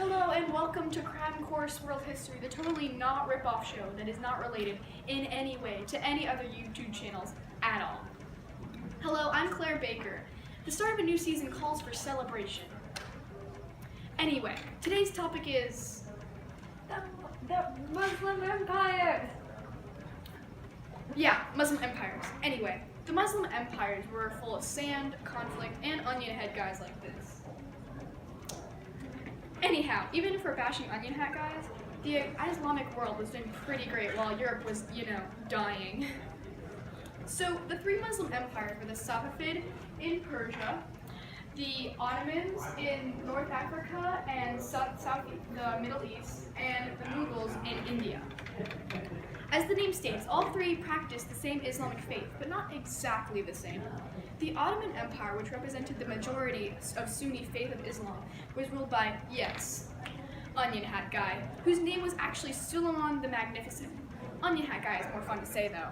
Hello and welcome to Cram Course World History, the totally not rip-off show that is not related in any way to any other YouTube channels at all. Hello, I'm Claire Baker. The start of a new season calls for celebration. Anyway, today's topic is The Muslim Empire! Yeah, Muslim empires. Anyway, the Muslim empires were full of sand, conflict, and onion head guys like this. Anyhow, even if we're bashing onion hat guys, the Islamic world was doing pretty great while Europe was, dying. So the three Muslim empires were the Safavid in Persia, the Ottomans in North Africa and the Middle East, and the Mughals in India. As the name states, all three practiced the same Islamic faith, but not exactly the same. The Ottoman Empire, which represented the majority of Sunni faith of Islam, was ruled by, yes, onion hat guy, whose name was actually Suleiman the Magnificent. Onion hat guy is more fun to say though.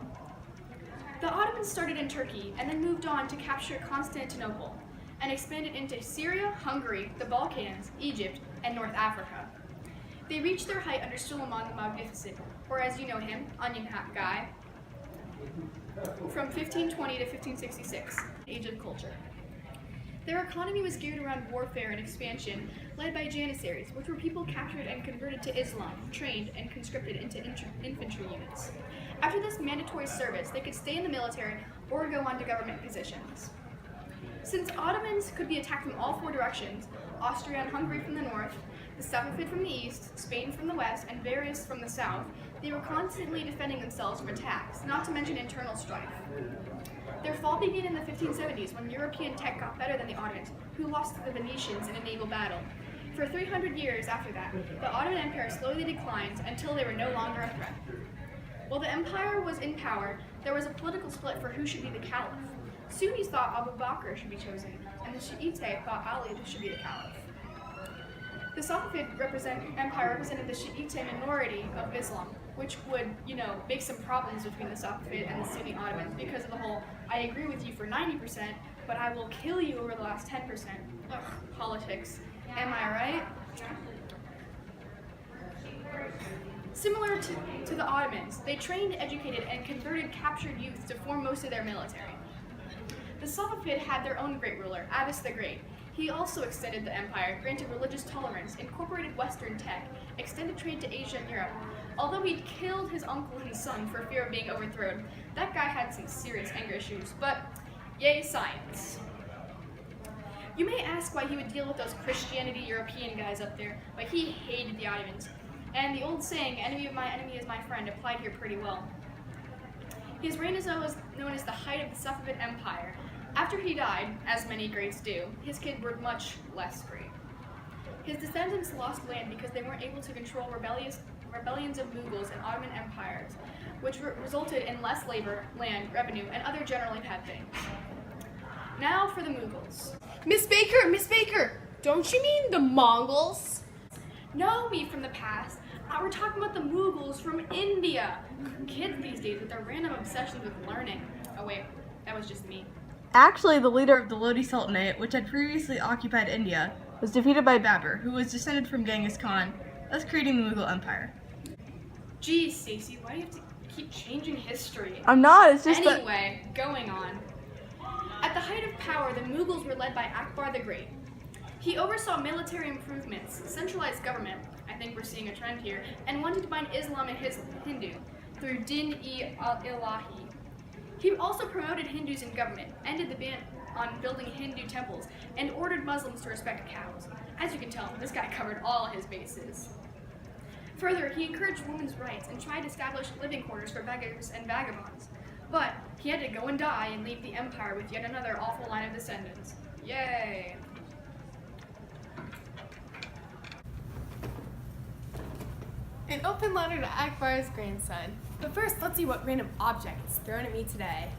The Ottomans started in Turkey and then moved on to capture Constantinople and expanded into Syria, Hungary, the Balkans, Egypt, and North Africa. They reached their height under Suleiman the Magnificent, or as you know him, onion hat guy, from 1520 to 1566, Age of Culture. Their economy was geared around warfare and expansion, led by Janissaries, which were people captured and converted to Islam, trained and conscripted into infantry units. After this mandatory service, they could stay in the military or go on to government positions. Since Ottomans could be attacked from all four directions, Austria and Hungary from the north, the Safavid from the east, Spain from the west, and Varius from the south, they were constantly defending themselves from attacks, not to mention internal strife. Their fall began in the 1570s when European tech got better than the Ottomans, who lost to the Venetians in a naval battle. For 300 years after that, the Ottoman Empire slowly declined until they were no longer a threat. While the empire was in power, there was a political split for who should be the caliph. Sunnis thought Abu Bakr should be chosen, and the Shiites thought Ali should be the caliph. The Safavid empire represented the Shiite minority of Islam, which would, make some problems between the Safavid and the Sunni Ottomans because of the whole, I agree with you for 90%, but I will kill you over the last 10%. Ugh, politics. Am I right? Similar to the Ottomans, they trained, educated, and converted captured youth to form most of their military. The Safavid had their own great ruler, Abbas the Great. He also extended the empire, granted religious tolerance, incorporated Western tech, extended trade to Asia and Europe. Although he killed his uncle and son for fear of being overthrown, that guy had some serious anger issues, but yay science. You may ask why he would deal with those Christianity European guys up there, but he hated the Ottomans. And the old saying, enemy of my enemy is my friend, applied here pretty well. His reign is known as the height of the Safavid Empire. After he died, as many greats do, his kids were much less great. His descendants lost land because they weren't able to control rebellions of Mughals and Ottoman empires, which resulted in less labor, land, revenue, and other generally bad things. Now for the Mughals. Miss Baker, don't you mean the Mongols? No, me from the past. We're talking about the Mughals from India. Kids these days with their random obsessions with learning. Oh wait, that was just me. Actually, the leader of the Lodi Sultanate, which had previously occupied India, was defeated by Babur, who was descended from Genghis Khan, thus creating the Mughal Empire. Geez, Stacey, why do you have to keep changing history? I'm not, it's just Anyway, going on. At the height of power, the Mughals were led by Akbar the Great. He oversaw military improvements, centralized government, I think we're seeing a trend here, and wanted to bind Islam and Hindu through Din-e-Ilahi. He also promoted Hindus in government, ended the ban on building Hindu temples, and ordered Muslims to respect cows. As you can tell, this guy covered all his bases. Further, he encouraged women's rights and tried to establish living quarters for beggars and vagabonds. But he had to go and die and leave the empire with yet another awful line of descendants. Yay! An open letter to Akbar's grandson. But first, let's see what random object is thrown at me today.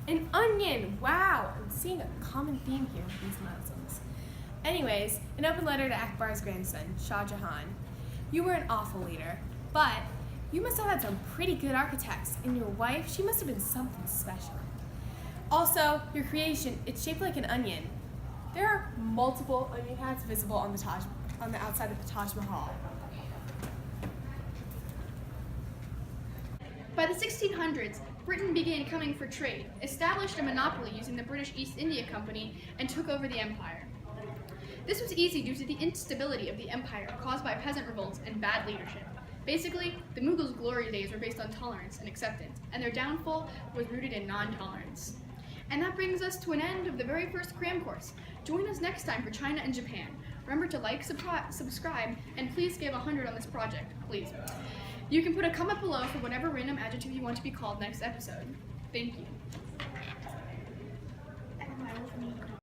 An onion! Wow! I'm seeing a common theme here with these Muslims. Anyways, an open letter to Akbar's grandson, Shah Jahan. You were an awful leader, but you must have had some pretty good architects, and your wife, she must have been something special. Also, your creation, it's shaped like an onion. There are multiple onion hats visible on the Taj on the outside of the Taj Mahal. By the 1600s, Britain began coming for trade, established a monopoly using the British East India Company, and took over the empire. This was easy due to the instability of the empire caused by peasant revolts and bad leadership. Basically, the Mughals' glory days were based on tolerance and acceptance, and their downfall was rooted in non-tolerance. And that brings us to an end of the very first Cram course. Join us next time for China and Japan. Remember to like, subscribe, and please give 100 on this project, please. You can put a comment below for whatever random adjective you want to be called next episode. Thank you.